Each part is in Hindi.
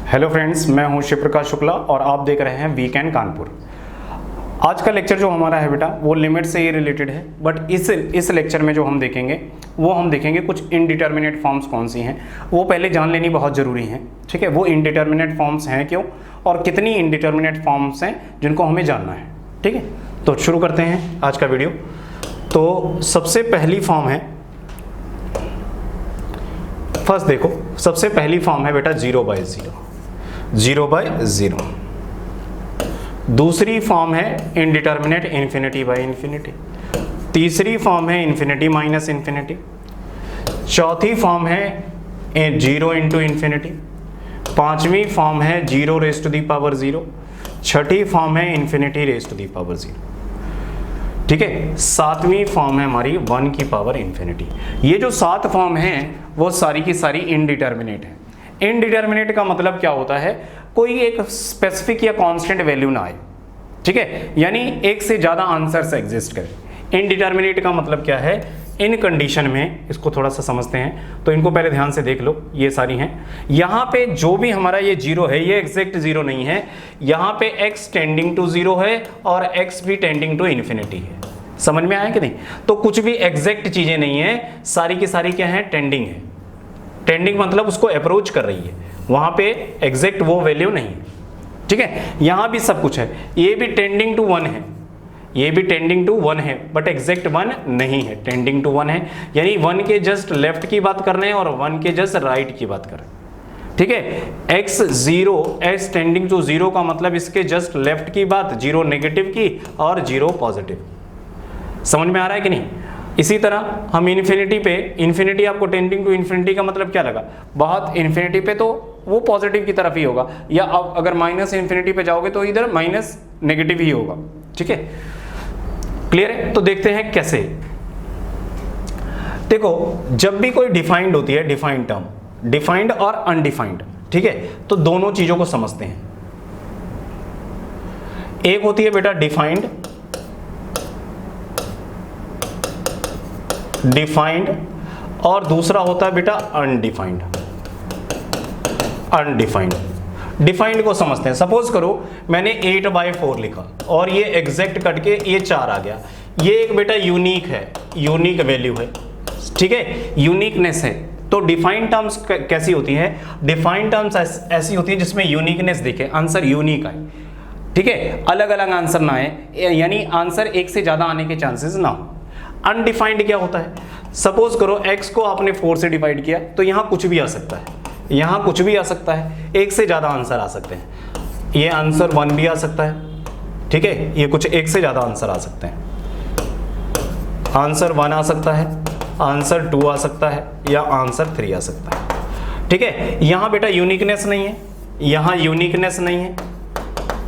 हेलो फ्रेंड्स, मैं हूं शिव प्रकाश शुक्ला और आप देख रहे हैं वीकेंड कानपुर। आज का लेक्चर जो हमारा है बेटा वो लिमिट से ही रिलेटेड है, बट इस लेक्चर में जो हम देखेंगे वो हम देखेंगे कुछ इनडिटर्मिनेट फॉर्म्स कौन सी हैं, वो पहले जान लेनी बहुत ज़रूरी है। ठीक है, वो इनडिटर्मिनेट फॉर्म्स हैं क्यों और कितनी इनडिटर्मिनेट फॉर्म्स हैं जिनको हमें जानना है। ठीक है, तो शुरू करते हैं आज का वीडियो। तो सबसे पहली फॉर्म है, फर्स्ट देखो, सबसे पहली फॉर्म है बेटा 0/0, 0/0। दूसरी फॉर्म है इनडिटर्मिनेट ∞/∞। तीसरी फॉर्म है ∞−∞। चौथी फॉर्म है 0 × ∞। पांचवी फॉर्म है 0⁻⁴। छठी फॉर्म है ∞⁻⁴। ठीक है, सातवीं फॉर्म है हमारी 1⁻∞। ये जो 7 फॉर्म हैं वो सारी की सारी इनडिटर्मिनेट है। इनडिटर्मिनेट का मतलब क्या होता है, कोई एक स्पेसिफिक या कांस्टेंट वैल्यू ना आए। ठीक है, यानी एक से ज़्यादा आंसर्स एग्जिस्ट करें। इनडिटर्मिनेट का मतलब क्या है, इन कंडीशन में इसको थोड़ा सा समझते हैं। तो इनको पहले ध्यान से देख लो, ये सारी हैं। यहाँ पे जो भी हमारा ये 0 है ये एग्जैक्ट 0 नहीं है, यहाँ पे x टेंडिंग टू 0 है और x भी टेंडिंग टू ∞ है। समझ में आया कि नहीं? तो कुछ भी एग्जैक्ट चीज़ें नहीं है, सारी की सारी क्या है, टेंडिंग है। टेंडिंग मतलब उसको अप्रोच कर रही है, वहाँ पे एग्जैक्ट वो वैल्यू नहीं है। ठीक है, यहाँ भी सब कुछ है, ये भी टेंडिंग टू 1 है, ये भी टेंडिंग टू 1 है, बट एग्जैक्ट 1 नहीं है, टेंडिंग टू 1 है। यानी 1 के जस्ट लेफ्ट की बात कर रहे हैं और 1 के जस्ट राइट की बात कर रहे हैं। ठीक है, x टेंडिंग टू 0 का मतलब इसके जस्ट लेफ्ट की बात, 0 नेगेटिव की और 0 पॉजिटिव। समझ में आ रहा है कि नहीं? इसी तरह हम इन्फिनिटी आपको टेंडिंग टू ∞ का मतलब क्या लगा, बहुत इन्फिनिटी पे तो वो पॉजिटिव की तरफ ही होगा, या अब अगर ∞ पे जाओगे तो इधर माइनस नेगेटिव ही होगा। ठीक है, क्लियर है? तो देखते हैं कैसे। देखो, जब भी कोई डिफाइंड होती है, डिफाइंड टर्म, डिफाइंड और अनडिफाइंड, ठीक है, तो दोनों चीजों को समझते हैं। एक होती है बेटा डिफाइंड, और दूसरा होता है बेटा अनडिफाइंड। डिफाइंड को समझते हैं। सपोज करो मैंने 8/4 लिखा और ये एग्जैक्ट कट के ये 4 आ गया, ये एक बेटा यूनिक है, यूनिक वैल्यू है। ठीक है, यूनिकनेस है। तो डिफाइंड टर्म्स कैसी होती है, डिफाइंड टर्म्स ऐसी होती है जिसमें यूनिकनेस दिखे, आंसर यूनिक आए। ठीक है, अलग अलग आंसर ना आए, यानी आंसर एक से ज्यादा आने के चांसेस ना हो। अनडिफाइंड क्या होता है, सपोज करो x को आपने 4 से डिवाइड किया तो यहां कुछ भी आ सकता है, यहां कुछ भी आ सकता है, एक से ज्यादा आंसर आ सकते हैं। ये आंसर 1 भी आ सकता है। ठीक है, ये कुछ एक से ज्यादा आंसर आ सकते हैं। आंसर 1 आ सकता है, आंसर 2 आ सकता है, या आंसर 3 आ सकता है। ठीक है, यहां बेटा यूनिकनेस नहीं है, यहां यूनिकनेस नहीं है,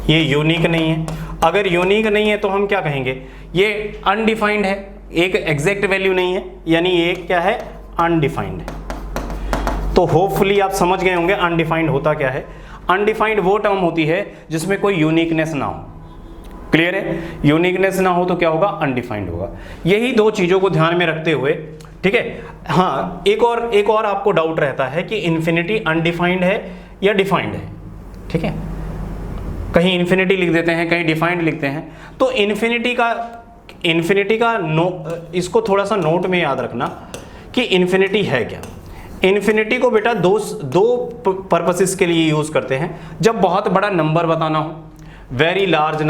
ये यूनिक नहीं है। अगर यूनिक नहीं है तो हम क्या कहेंगे, ये अनडिफाइंड है, एक एग्जैक्ट वैल्यू नहीं है, यानी ये क्या है, अनडिफाइंड है। तो होपफुली आप समझ गए होंगे अनडिफाइंड होता क्या है। अनडिफाइंड वो टर्म होती है जिसमें कोई यूनिकनेस ना हो। क्लियर है? यूनिकनेस ना हो तो क्या होगा, अनडिफाइंड होगा। यही दो चीजों को ध्यान में रखते हुए, ठीक है। हाँ, एक और आपको डाउट रहता है कि इन्फिनिटी अनडिफाइंड है या डिफाइंड है। ठीक है, कहीं इन्फिनिटी लिख देते हैं, कहीं डिफाइंड लिखते हैं। तो इन्फिनिटी का इसको थोड़ा सा नोट में याद रखना कि इन्फिनिटी है क्या। इन्फिनिटी को बेटा दो पर्पसेस के लिए यूज करते हैं। जब बहुत बड़ा नंबर बताना हो, वेरी लार्ज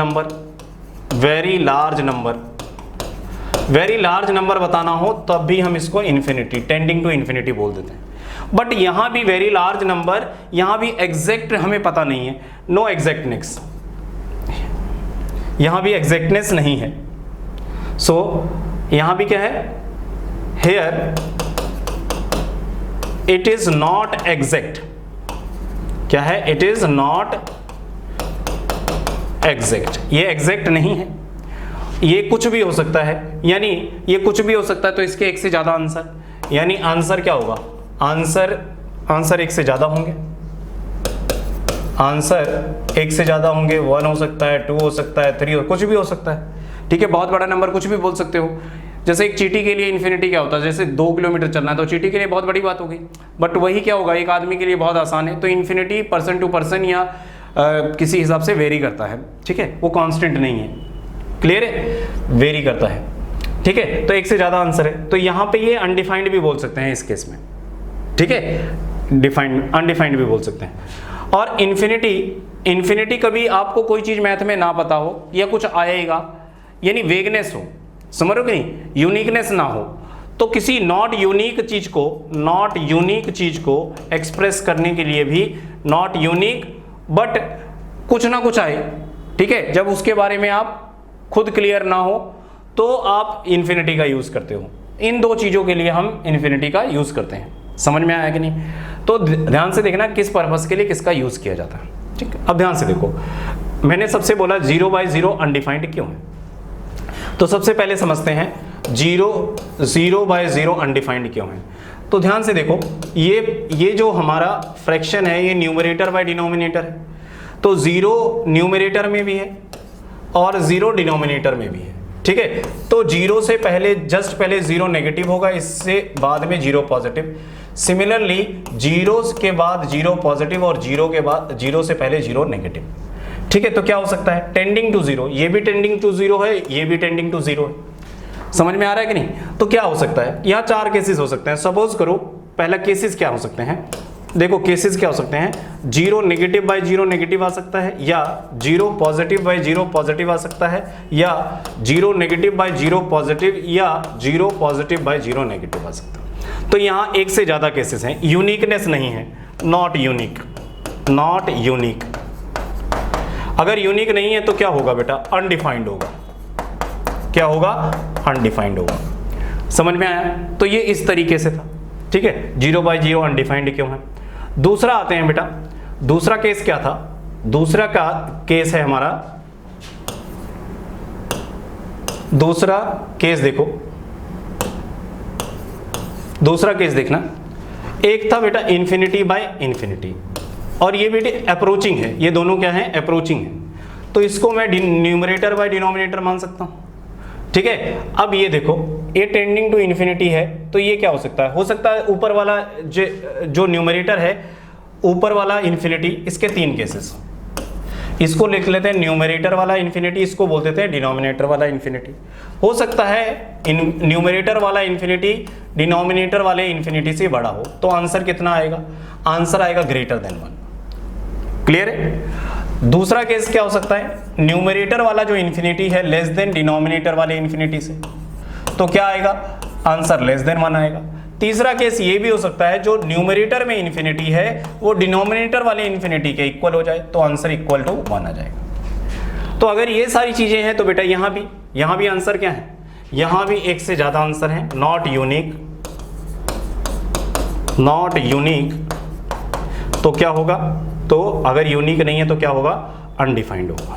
नंबर बताना हो, तब भी हम इसको इन्फिनिटी, टेंडिंग टू इन्फिनिटी बोल देते हैं। बट यहां भी वेरी लार्ज नंबर, यहां भी एग्जैक्ट हमें पता नहीं है, नो एग्जैक्टनेस, यहां भी एग्जैक्टनेस नहीं है। सो यहां भी क्या है, here it is not exact. क्या है, इट इज नॉट एग्जैक्ट, ये एग्जैक्ट नहीं है। ये कुछ भी हो सकता है, यानी ये कुछ भी हो सकता है, तो इसके एक से ज्यादा आंसर, यानी आंसर क्या होगा, आंसर एक से ज्यादा होंगे, आंसर एक से ज्यादा होंगे। 1 हो सकता है, 2 हो सकता है, 3 कुछ भी हो सकता है। ठीक है, बहुत बड़ा नंबर कुछ भी बोल सकते हो। जैसे एक चींटी के लिए इन्फिनिटी क्या होता है, जैसे 2 किलोमीटर चलना है तो चींटी के लिए बहुत बड़ी बात होगी, बट वही क्या होगा एक आदमी के लिए बहुत आसान है। तो इन्फिनिटी पर्सन टू पर्सन या किसी हिसाब से वेरी करता है, ठीक है, वो कांस्टेंट नहीं है, क्लियर है, वेरी करता है, ठीक है। तो एक से ज़्यादा आंसर है, तो यहाँ पे ये अनडिफाइंड भी बोल सकते हैं इस केस में, ठीक है, डिफाइंड अनडिफाइंड भी बोल सकते हैं। और इन्फिनिटी कभी आपको कोई चीज़ मैथ में ना पता हो या कुछ आएगा, यानी वेगनेस हो, समझ रहे हो कि नहीं, यूनिकनेस ना हो, तो किसी नॉट यूनिक चीज को एक्सप्रेस करने के लिए भी नॉट यूनिक बट कुछ ना कुछ आए, ठीक है, जब उसके बारे में आप खुद क्लियर ना हो तो आप इन्फिनिटी का यूज करते हो। इन दो चीजों के लिए हम इन्फिनिटी का यूज करते हैं, समझ में आया कि नहीं। तो ध्यान से देखना किस पर्पस के लिए किसका यूज किया जाता है, ठीक है। अब ध्यान से देखो, मैंने सबसे बोला 0/0 अनडिफाइंड क्यों है, तो सबसे पहले समझते हैं 0/0 अनडिफाइंड क्यों है। तो ध्यान से देखो, ये जो हमारा फ्रैक्शन है ये न्यूमरेटर बाय डिनोमिनेटर है, तो 0 न्यूमरेटर में भी है और 0 डिनोमिनेटर में भी है, ठीक है। तो 0 से पहले जस्ट पहले 0 नेगेटिव होगा, इससे बाद में 0 पॉजिटिव। सिमिलरली 0 के बाद 0 पॉजिटिव और 0 के बाद 0 से पहले 0 नेगेटिव, ठीक है। तो क्या हो सकता है, टेंडिंग टू 0, ये भी टेंडिंग टू 0 है, ये भी टेंडिंग टू 0 है, समझ में आ रहा है कि नहीं। तो क्या हो सकता है, यहाँ 4 केसेस हो सकते हैं। सपोज करो पहला केसेस क्या हो सकते हैं, देखो केसेस क्या हो सकते हैं, 0 नेगेटिव बाय 0 नेगेटिव आ सकता है, या 0 पॉजिटिव बाय 0 पॉजिटिव आ सकता है, या 0 नेगेटिव बाय 0 पॉजिटिव, या 0 पॉजिटिव बाय 0 नेगेटिव आ सकता है। तो यहाँ एक से ज्यादा केसेस हैं, यूनिकनेस नहीं है, नॉट यूनिक। अगर यूनिक नहीं है तो क्या होगा बेटा, अनडिफाइंड होगा। क्या होगा, अनडिफाइंड होगा, समझ में आया। तो ये इस तरीके से था, ठीक है, 0/0 अनडिफाइंड क्यों है। दूसरा आते हैं बेटा, दूसरा केस क्या था, दूसरा का केस है हमारा, दूसरा केस देखो, दूसरा केस देखना, एक था बेटा इन्फिनिटी बाय इन्फिनिटी, और ये बेटे अप्रोचिंग है, ये दोनों क्या है, अप्रोचिंग है, तो इसको मैं न्यूमरेटर बाय डिनोमिनेटर मान सकता हूं, ठीक है। अब ये देखो, ये टेंडिंग टू इन्फिनिटी है, तो ये क्या हो सकता है ऊपर वाला जो न्यूमरेटर है, ऊपर वाला इन्फिनिटी, इसके 3 केसेस, इसको लिख लेते हैं न्यूमरेटर वाला इन्फिनिटी, इसको बोल देते हैं डिनोमिनेटर वाला इन्फिनिटी। हो सकता है न्यूमरेटर वाला इन्फिनिटी डिनोमिनेटर वाले इन्फिनिटी से बड़ा हो, तो आंसर कितना आएगा, आंसर आएगा ग्रेटर देन 1, क्लियर है। दूसरा केस क्या हो सकता है, न्यूमरेटर वाला जो इन्फिनिटी है लेस देन डिनोमिनेटर वाले इन्फिनिटी से, तो क्या आएगा, आंसर लेस देन 1 आएगा। तीसरा केस ये भी हो सकता है जो न्यूमरेटर में इन्फिनिटी है वो डिनोमिनेटर वाले इन्फिनिटी के इक्वल हो जाए, तो आंसर इक्वल टू 1 आ जाएगा। तो अगर ये सारी चीजें हैं तो बेटा यहाँ भी आंसर क्या है, यहाँ भी एक से ज्यादा आंसर है, नॉट यूनिक, तो क्या होगा, तो अगर यूनिक नहीं है तो क्या होगा, अनडिफाइंड होगा,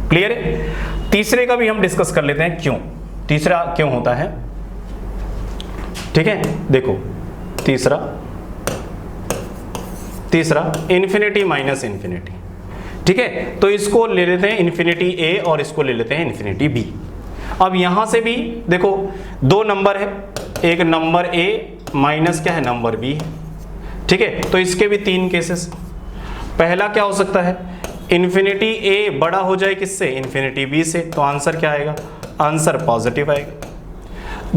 क्लियर है। तीसरे का भी हम डिस्कस कर लेते हैं, क्यों, तीसरा क्यों होता है, ठीक है। देखो तीसरा इन्फिनिटी माइनस इन्फिनिटी, ठीक है, तो इसको ले लेते हैं इन्फिनिटी ए और इसको ले लेते हैं इन्फिनिटी बी। अब यहां से भी देखो 2 नंबर है, एक नंबर ए माइनस क्या है, नंबर बी है, ठीक है। तो इसके भी 3 केसेस, पहला क्या हो सकता है, इन्फिनिटी ए बड़ा हो जाए किससे, इन्फिनिटी बी से, तो आंसर क्या आएगा, आंसर पॉजिटिव आएगा।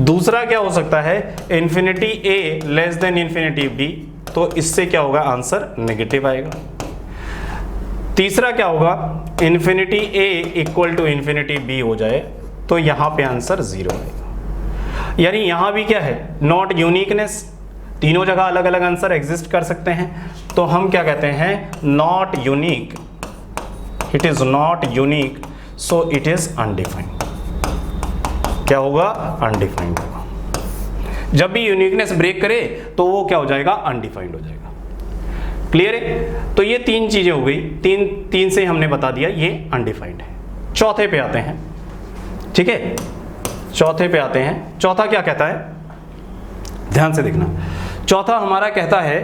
दूसरा क्या हो सकता है, इन्फिनिटी ए लेस देन इन्फिनिटी बी, तो इससे क्या होगा, आंसर नेगेटिव आएगा। तीसरा क्या होगा, infinity A equal to infinity B हो जाए, तो यहां पे आंसर 0 आएगा। यानी यहां भी क्या है, नॉट यूनिकनेस, तीनों जगह अलग अलग आंसर एग्जिस्ट कर सकते हैं, तो हम क्या कहते हैं, not unique, it is not unique, so it is undefined. क्या होगा, अनडिफाइंड होगा। जब भी यूनिकनेस ब्रेक करे तो वो क्या हो जाएगा, अनडिफाइंड हो जाएगा, क्लियर है। तो ये 3 चीजें हो गई, तीन से हमने बता दिया ये अनडिफाइंड है। चौथे पे आते हैं, ठीक है, चौथे पे आते हैं। चौथा क्या कहता है, ध्यान से देखना, चौथा हमारा कहता है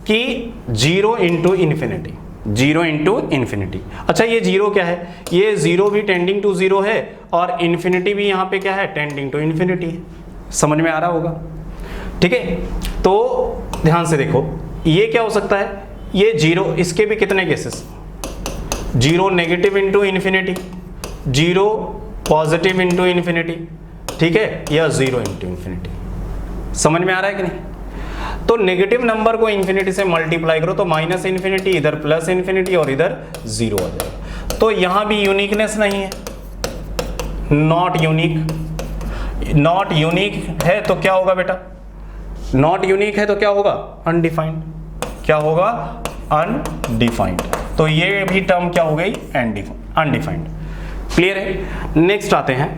कि 0 इंटू इन्फिनिटी, 0 इंटू इन्फिनिटी। अच्छा ये 0 क्या है, ये 0 भी टेंडिंग टू 0 है और इन्फिनिटी भी यहाँ पे क्या है, टेंडिंग टू इन्फिनिटी है। समझ में आ रहा होगा, ठीक है। तो ध्यान से देखो, ये क्या हो सकता है, ये 0, इसके भी कितने cases, 0 negative into infinity, 0 positive into infinity, ठीक है, या 0 इंटू इन्फिनिटी। समझ में आ रहा है कि नहीं? तो नेगेटिव नंबर को इन्फिनिटी से मल्टीप्लाई करो तो माइनस इन्फिनिटी, इधर प्लस इन्फिनिटी और इधर 0 आ जाएगा। तो यहां भी यूनिकनेस नहीं है, नॉट यूनिक। नॉट यूनिक है तो क्या होगा बेटा, नॉट यूनिक है तो क्या होगा, अनडिफाइंड। क्या होगा, अनडिफाइंड। तो ये भी टर्म क्या हो गई, अनडिफाइंड। क्लियर है। नेक्स्ट आते हैं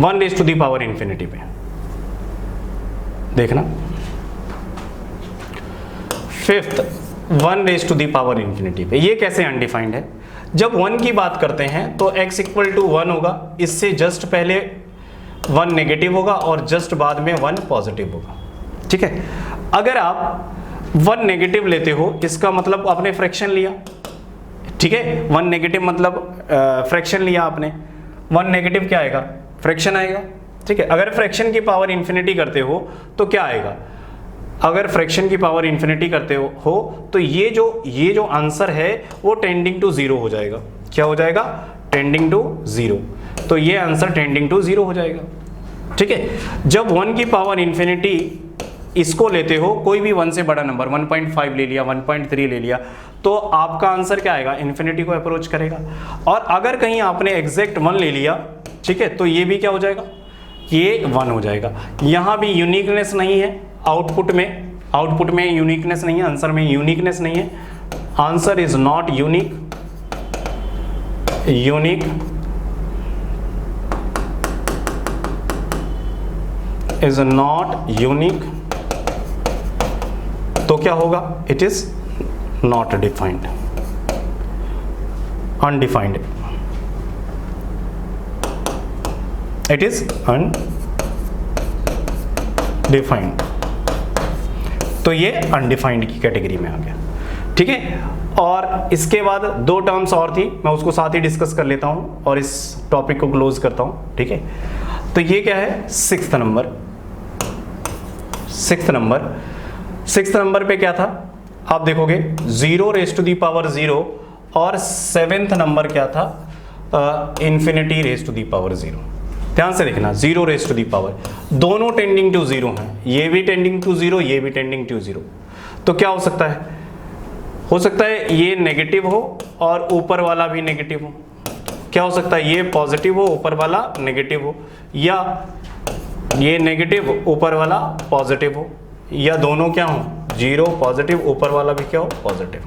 1 raise to the power infinity पे। देखना, fifth 1 raise to the power infinity पे, ये कैसे अनडिफाइंड है। जब 1 की बात करते हैं तो x इक्वल टू 1 होगा, इससे जस्ट पहले 1 नेगेटिव होगा और जस्ट बाद में 1 पॉजिटिव होगा, ठीक है। अगर आप 1 नेगेटिव लेते हो, इसका मतलब आपने फ्रैक्शन लिया, ठीक है। 1 नेगेटिव मतलब फ्रैक्शन लिया आपने, 1 नेगेटिव क्या आएगा, फ्रैक्शन आएगा, ठीक है। अगर फ्रैक्शन की पावर इन्फिनिटी करते हो तो क्या आएगा, अगर फ्रैक्शन की पावर इन्फिनिटी करते हो तो ये जो आंसर है वो टेंडिंग टू 0 हो जाएगा। क्या हो जाएगा, टेंडिंग टू 0। तो ये आंसर टेंडिंग टू 0 हो जाएगा, ठीक है। जब 1 की पावर इन्फिनिटी इसको लेते हो, कोई भी 1 से बड़ा नंबर, 1.5 ले लिया, 1.3 ले लिया, तो आपका आंसर क्या आएगा, इन्फिनिटी को अप्रोच करेगा। और अगर कहीं आपने एग्जैक्ट 1 ले लिया, ठीक है, तो ये भी क्या हो जाएगा, ये 1 हो जाएगा। यहाँ भी यूनिकनेस नहीं है, आउटपुट में यूनिकनेस नहीं है, आंसर में यूनिकनेस नहीं है। Answer is not unique, is not unique. तो क्या होगा, it is not defined, undefined, it is undefined. तो ये अनडिफाइंड की कैटेगरी में आ गया, ठीक है। और इसके बाद 2 टर्म्स और थी, मैं उसको साथ ही डिस्कस कर लेता हूं और इस टॉपिक को क्लोज करता हूं, ठीक है। तो ये क्या है, 6th नंबर पे क्या था, आप देखोगे 0 रेज़ टू दी पावर 0 और 7th नंबर क्या था, infinity raise to the power 0। ध्यान से देखना, 0 रेज़ टू दी पावर, दोनों टेंडिंग टू 0 हैं, ये भी टेंडिंग टू 0, ये भी टेंडिंग टू 0। तो क्या हो सकता है, ये नेगेटिव हो और ऊपर वाला भी नेगेटिव हो। क्या हो सकता है, ये पॉजिटिव हो, ऊपर वाला नेगेटिव हो, या ये नेगेटिव ऊपर वाला पॉजिटिव हो, या दोनों क्या हो, 0 पॉजिटिव, ऊपर वाला भी क्या हो, पॉजिटिव,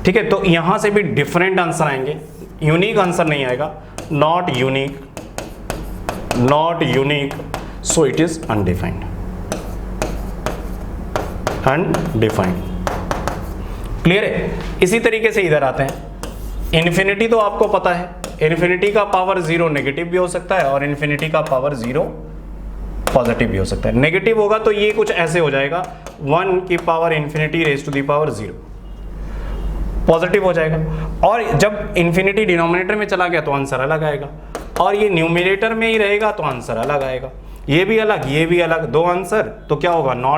ठीक है। तो यहां से भी डिफरेंट आंसर आएंगे, यूनिक आंसर नहीं आएगा, not unique, so it is undefined. Clear है। इसी तरीके से इधर आते हैं, इन्फिनिटी तो आपको पता है, इन्फिनिटी का पावर 0 नेगेटिव भी हो सकता है और इन्फिनिटी का पावर 0 पॉजिटिव भी हो सकता है। नेगेटिव होगा तो ये कुछ ऐसे हो जाएगा, 1 की power infinity raise to the power 0, positive हो जाएगा। और जब इन्फिनिटी डिनोमिनेटर में चला गया तो आंसर अलग आएगा, और ये न्यूमिनेटर में ही रहेगा तो आंसर अलग आएगा। ये भी अलग, ये भी अलग, 2 आंसर, तो क्या होगा, नॉट